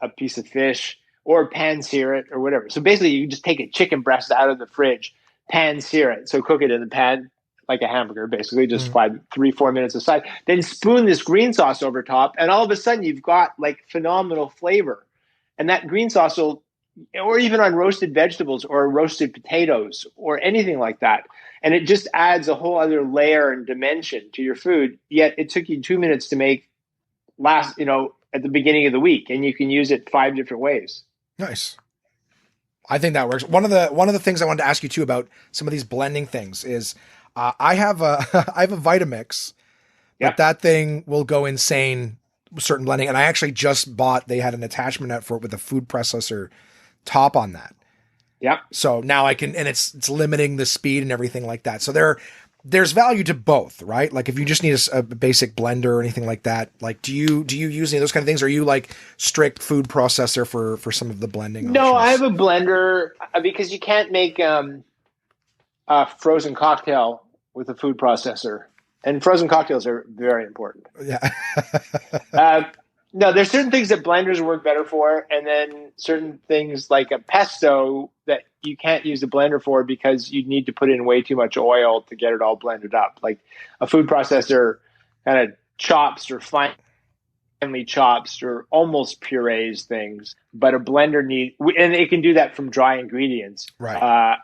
a piece of fish or pan sear it or whatever. So basically you just take a chicken breast out of the fridge, pan sear it. So cook it in the pan like a hamburger, basically just 3-4 minutes aside, then spoon this green sauce over top. And all of a sudden you've got like phenomenal flavor. And that green sauce will, or even on roasted vegetables or roasted potatoes or anything like that. And it just adds a whole other layer and dimension to your food. Yet it took you 2 minutes to make at the beginning of the week, and you can use it 5 different ways. Nice. I think that works. One of the things I wanted to ask you too about some of these blending things is I have a Vitamix, but that thing will go insane with certain blending. And I actually just bought, they had an attachment out for it with a food processor top on that. Yeah. So now I can, and it's limiting the speed and everything like that. So there's value to both, right? Like if you just need a basic blender or anything like that, like do you use any of those kind of things? Or are you like strict food processor for some of the blending? No, options? I have a blender because you can't make a frozen cocktail with a food processor, and frozen cocktails are very important. Yeah. No, there's certain things that blenders work better for, and then certain things like a pesto that you can't use a blender for because you need to put in way too much oil to get it all blended up. Like a food processor kind of chops or finely chops or almost purees things, but a blender and it can do that from dry ingredients. Right.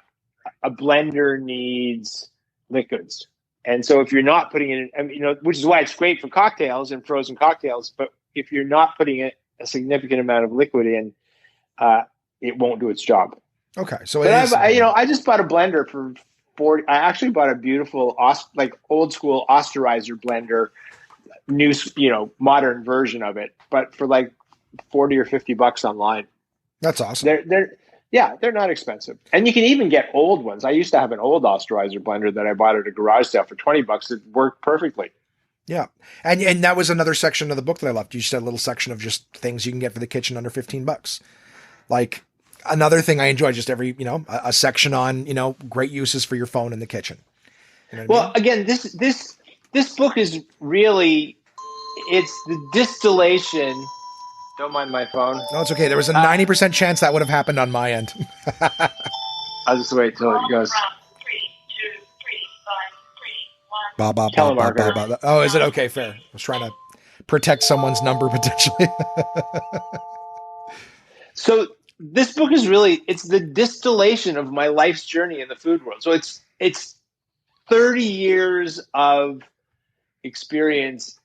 A blender needs liquids. And so if you're not putting it in, which is why it's great for cocktails and frozen cocktails, but if you're not putting a significant amount of liquid in, it won't do its job. Okay. So I just bought a blender for $40. I actually bought a beautiful, old school Osterizer blender, new, modern version of it, but for like $40 or $50 online. That's awesome. They're not expensive. And you can even get old ones. I used to have an old Osterizer blender that I bought at a garage sale for $20. It worked perfectly. Yeah. And that was another section of the book that I left. You said a little section of just things you can get for the kitchen under $15. Like another thing I enjoy, just every, a section on, great uses for your phone in the kitchen. You know what I mean? Again, this book is really, it's the distillation. Don't mind my phone. No, it's okay. There was a 90% chance that would have happened on my end. I'll just wait till it goes. Telemarketer. Oh, is it okay? Fair. I was trying to protect someone's number potentially. So this book is really, it's the distillation of my life's journey in the food world. So it's 30 years of experience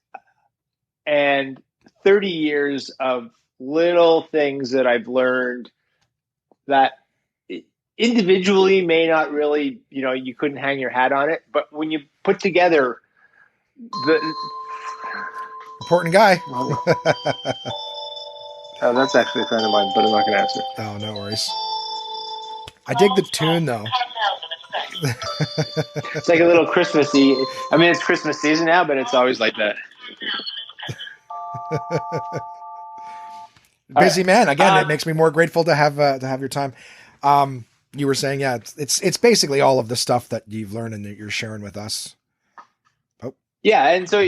and 30 years of little things that I've learned that individually may not really, you couldn't hang your hat on it. But when you put together the important guy. Oh, that's actually a friend of mine, but I'm not going to answer. Oh, no worries. I dig the tune though. It's like a little Christmassy. I mean, it's Christmas season now, but it's always like that. Busy man. Again, it makes me more grateful to have your time. You were saying, yeah, it's basically all of the stuff that you've learned and that you're sharing with us. Oh, yeah, and so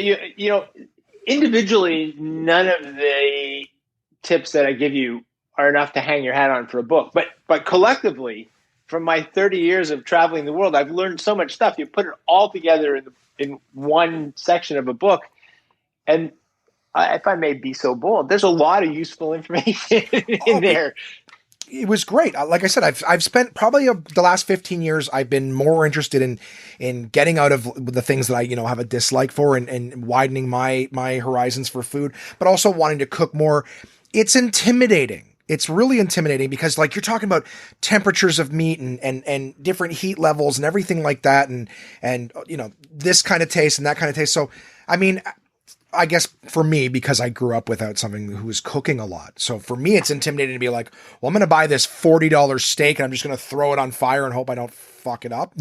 individually, none of the tips that I give you are enough to hang your hat on for a book, but collectively, from my 30 years of traveling the world, I've learned so much stuff. You put it all together in one section of a book, and if I may be so bold, there's a lot of useful information in there. It was great. Like I said, I've spent probably the last 15 years, I've been more interested in getting out of the things that I, have a dislike for and widening my horizons for food, but also wanting to cook more. It's intimidating. It's really intimidating because like you're talking about temperatures of meat and different heat levels and everything like that. And this kind of taste and that kind of taste. So, I mean, I guess for me, because I grew up without something who was cooking a lot. So for me, it's intimidating to be like, well, I'm going to buy this $40 steak and I'm just going to throw it on fire and hope I don't fuck it up,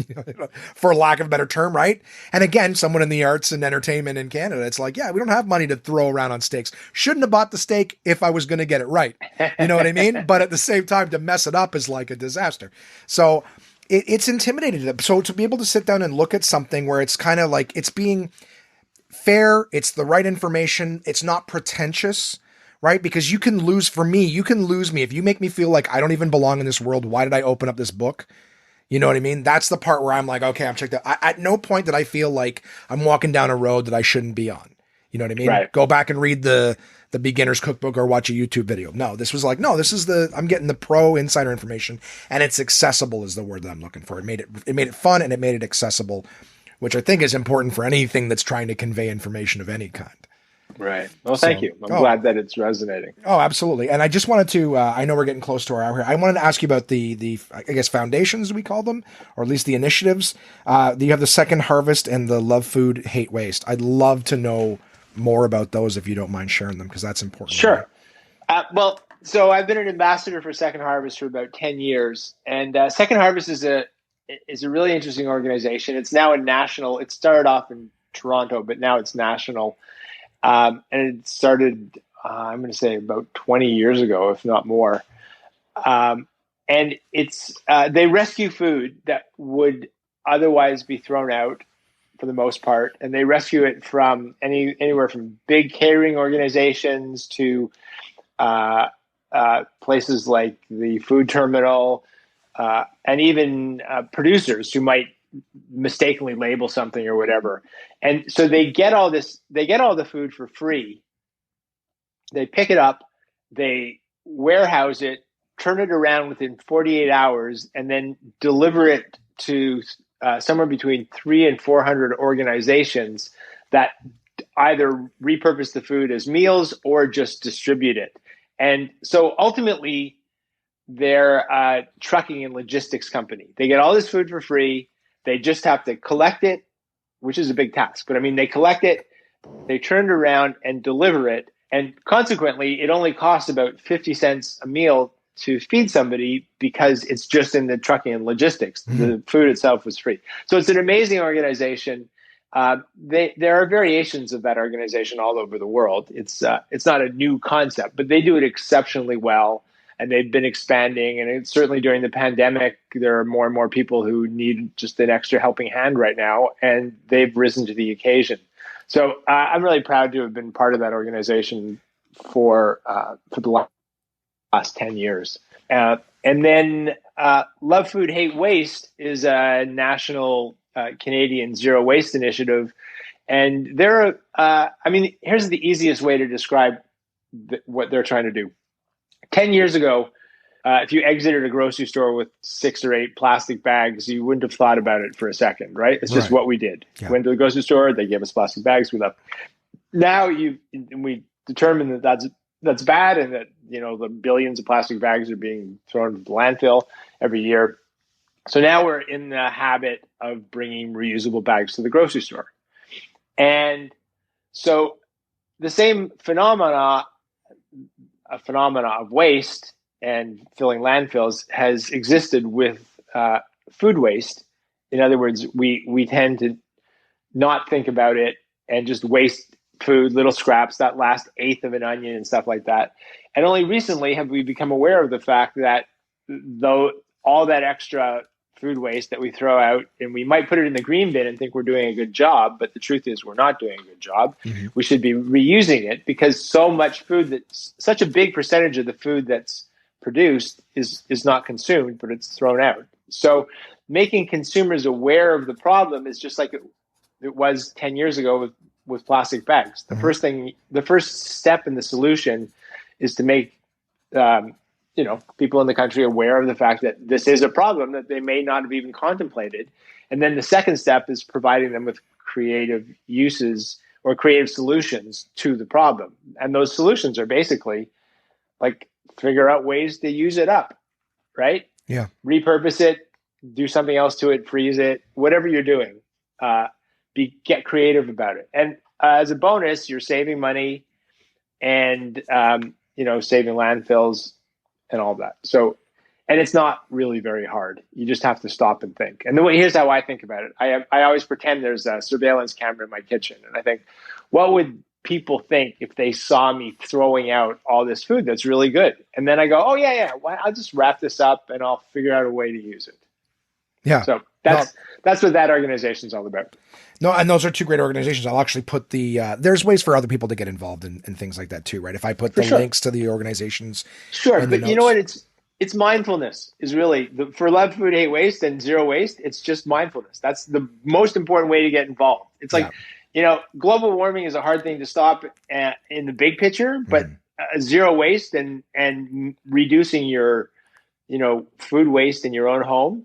for lack of a better term, right? And again, someone in the arts and entertainment in Canada, it's like, yeah, we don't have money to throw around on steaks. Shouldn't have bought the steak if I was going to get it right. You know what I mean? But at the same time, to mess it up is like a disaster. So it's intimidating. So to be able to sit down and look at something where it's kind of like it's being fair, it's the right information, it's not pretentious, right? Because you can lose me. If you make me feel like I don't even belong in this world, why did I open up this book? You know what I mean? That's the part where I'm like, okay, I'm checked out. At no point did I feel like I'm walking down a road that I shouldn't be on. You know what I mean? Right. Go back and read the beginner's cookbook or watch a YouTube video. No, this was like, no, this is I'm getting the pro insider information, and it's accessible is the word that I'm looking for. It made it fun, and it made it accessible, which I think is important for anything that's trying to convey information of any kind. Right. Well, thank you. I'm glad that it's resonating. Oh, absolutely. And I just wanted to, I know we're getting close to our hour here. I wanted to ask you about the I guess, foundations, we call them, or at least the initiatives. You have the Second Harvest and the Love Food, Hate Waste. I'd love to know more about those if you don't mind sharing them, because that's important. Sure. Well, so I've been an ambassador for Second Harvest for about 10 years. And Second Harvest is a really interesting organization. It's now a national, it started off in Toronto, but now it's national. And it started, I'm going to say about 20 years ago, if not more. And it's they rescue food that would otherwise be thrown out for the most part, and they rescue it from anywhere from big catering organizations to places like the food terminal, and even producers who might mistakenly label something or whatever. And so they get all the food for free. They pick it up, they warehouse it, turn it around within 48 hours, and then deliver it to somewhere between 300 and 400 organizations that either repurpose the food as meals or just distribute it. And so ultimately, they're a trucking and logistics company. They get all this food for free. They just have to collect it, which is a big task. But I mean, they collect it, they turn it around and deliver it. And consequently, it only costs about 50 cents a meal to feed somebody because it's just in the trucking and logistics. Mm-hmm. The food itself was free. So it's an amazing organization. There are variations of that organization all over the world. It's not a new concept, but they do it exceptionally well. And they've been expanding, and it's certainly during the pandemic, there are more and more people who need just an extra helping hand right now, and they've risen to the occasion. So I'm really proud to have been part of that organization for the last 10 years. And then Love Food, Hate Waste is a national Canadian zero waste initiative, and here's the easiest way to describe what they're trying to do. 10 years ago, if you exited a grocery store with 6 or 8 plastic bags, you wouldn't have thought about it for a second, right? It's just what we did. Yeah. Went to the grocery store, they gave us plastic bags, we left. Now we determined that that's bad, and that the billions of plastic bags are being thrown into the landfill every year. So now we're in the habit of bringing reusable bags to the grocery store. And so the same phenomena of waste and filling landfills has existed with food waste. In other words, we tend to not think about it and just waste food, little scraps, that last eighth of an onion and stuff like that. And only recently have we become aware of the fact that though all that extra food waste that we throw out, and we might put it in the green bin and think we're doing a good job, but the truth is we're not doing a good job. Mm-hmm. We should be reusing it, because so much food, such a big percentage of the food that's produced is not consumed, but it's thrown out. So making consumers aware of the problem is just like it was 10 years ago with plastic bags. The mm-hmm. The first step in the solution is to make people in the country aware of the fact that this is a problem that they may not have even contemplated. And then the second step is providing them with creative uses or creative solutions to the problem. And those solutions are basically like figure out ways to use it up, right? Yeah. Repurpose it, do something else to it, freeze it, whatever you're doing, get creative about it. And as a bonus, you're saving money and, saving landfills and all that. So, and it's not really very hard. You just have to stop and think. And here's how I think about it. I always pretend there's a surveillance camera in my kitchen. And I think, what would people think if they saw me throwing out all this food that's really good? And then I go, oh, yeah, well, I'll just wrap this up and I'll figure out a way to use it. Yeah. So that's what that organization is all about. No, and those are two great organizations. I'll actually put there's ways for other people to get involved in things like that too, right? If I put the links to the organizations. Sure, but you know what? It's mindfulness is really for Love Food, Hate Waste and Zero Waste. It's just mindfulness. That's the most important way to get involved. It's like, global warming is a hard thing to stop in the big picture, but zero waste and reducing your, food waste in your own home,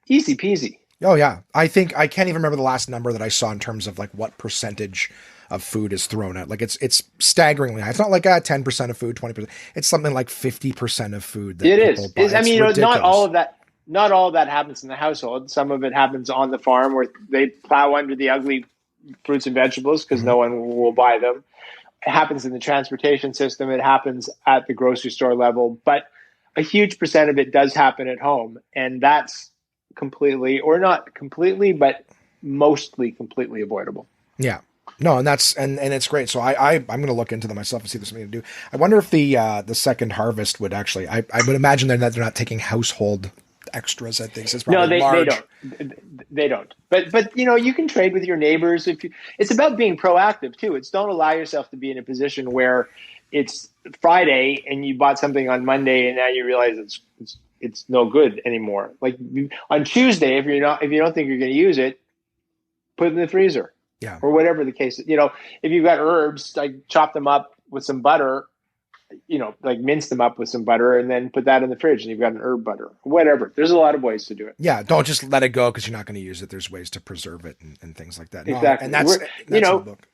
easy peasy. Oh yeah. I think I can't even remember the last number that I saw in terms of like what percentage of food is thrown out. Like it's staggeringly high. It's not like 10% of food, 20%. It's something like 50% of food. That it is. Buy. I mean, not all of that happens in the household. Some of it happens on the farm where they plow under the ugly fruits and vegetables because no one will buy them. It happens in the transportation system. It happens at the grocery store level, but a huge percent of it does happen at home. And that's completely, or not completely, but mostly completely avoidable. Yeah. No, and it's great. So I'm going to look into them myself and see if there's something to do. I wonder if the second harvest would actually, I would imagine they're not taking household extras at things. It's probably they don't. But you can trade with your neighbors. It's about being proactive too. It's don't allow yourself to be in a position where it's Friday and you bought something on Monday and now you realize it's no good anymore. Like on Tuesday, if you don't think you're going to use it, put it in the freezer. Yeah. Or whatever the case is. If you've got herbs, like chop them up with some butter, like mince them up with some butter and then put that in the fridge and you've got an herb butter. Whatever. There's a lot of ways to do it. Yeah. Don't just let it go because you're not going to use it. There's ways to preserve it and things like that. Exactly. And that's in the book.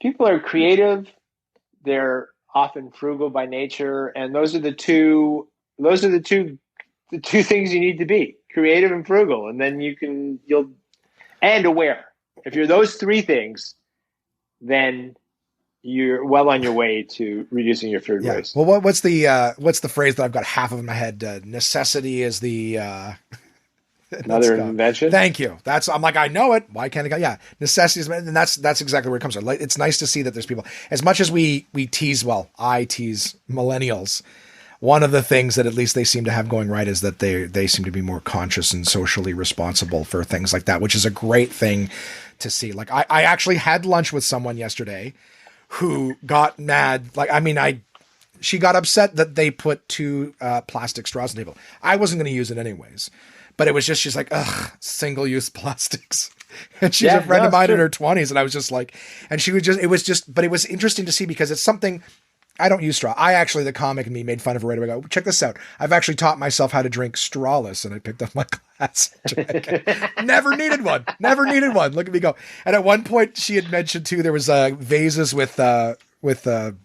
People are creative. They're often frugal by nature. And those are the two things you need to be: creative and frugal. And then and aware. If you're those three things, then you're well on your way to reducing your food waste. Well, what's the phrase that I've got half of in my head? Necessity is the another invention. Thank you. I'm like, I know it. Why can't I? Yeah, necessity is, and that's exactly where it comes from. Like, it's nice to see that there's people. As much as we tease, I tease millennials. One of the things that at least they seem to have going right is that they seem to be more conscious and socially responsible for things like that, which is a great thing to see. Like I actually had lunch with someone yesterday who got mad. She got upset that they put two plastic straws on the table. I wasn't going to use it anyways, but it was just, she's like, ugh, single-use plastics. And she's a friend of mine in her 20s. And I was just like, and she would just, but it was interesting to see because it's something. I don't use straw. The comic in me made fun of her right away. I go, check this out. I've actually taught myself how to drink strawless, and I picked up my glass. Never needed one. Look at me go. And at one point, she had mentioned too, there was vases with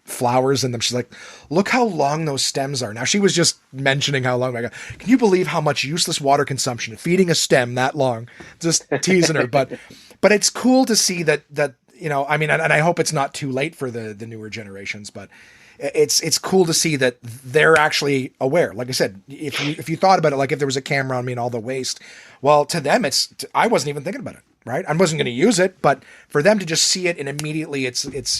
flowers in them. She's like, look how long those stems are. Now she was just mentioning how long. I go, can you believe how much useless water consumption feeding a stem that long? Just teasing her, but it's cool to see that. And I hope it's not too late for the newer generations, but it's cool to see that they're actually aware. Like I said, if you thought about it, like if there was a camera on me and all the waste, well, to them, I wasn't even thinking about it, right? I wasn't going to use it, but for them to just see it and immediately it's a different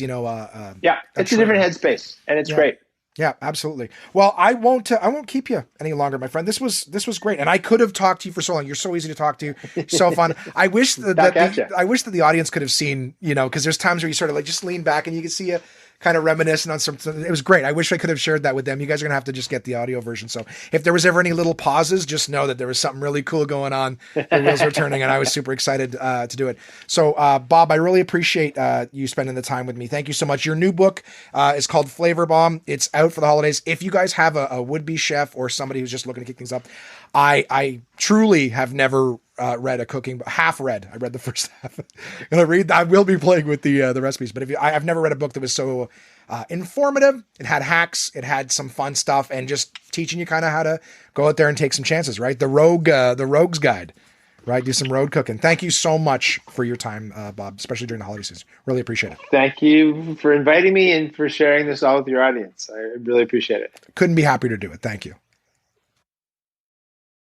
headspace, and it's great. Yeah, absolutely. Well, I won't keep you any longer, my friend. This was great, and I could have talked to you for so long. You're so easy to talk to, so fun. I wish that the audience could have seen, because there's times where you sort of like just lean back and you can see you kind of reminiscing on something. It was great. I wish I could have shared that with them. You guys are gonna have to just get the audio version. So if there was ever any little pauses, just know that there was something really cool going on. The wheels were turning, and I was super excited to do it. So, Bob, I really appreciate you spending the time with me. Thank you so much. Your new book is called Flavor Bomb. It's out for the holidays. If you guys have a would-be chef or somebody who's just looking to kick things up, I truly have never read a cooking book. I read the first half. I will be playing with the recipes, but I've never read a book that was so informative. It had hacks, it had some fun stuff, and just teaching you kind of how to go out there and take some chances, right? The Rogue's Guide, right? Do some road cooking. Thank you so much for your time, Bob, especially during the holiday season. Really appreciate it. Thank you for inviting me and for sharing this all with your audience. I really appreciate it. Couldn't be happier to do it. Thank you.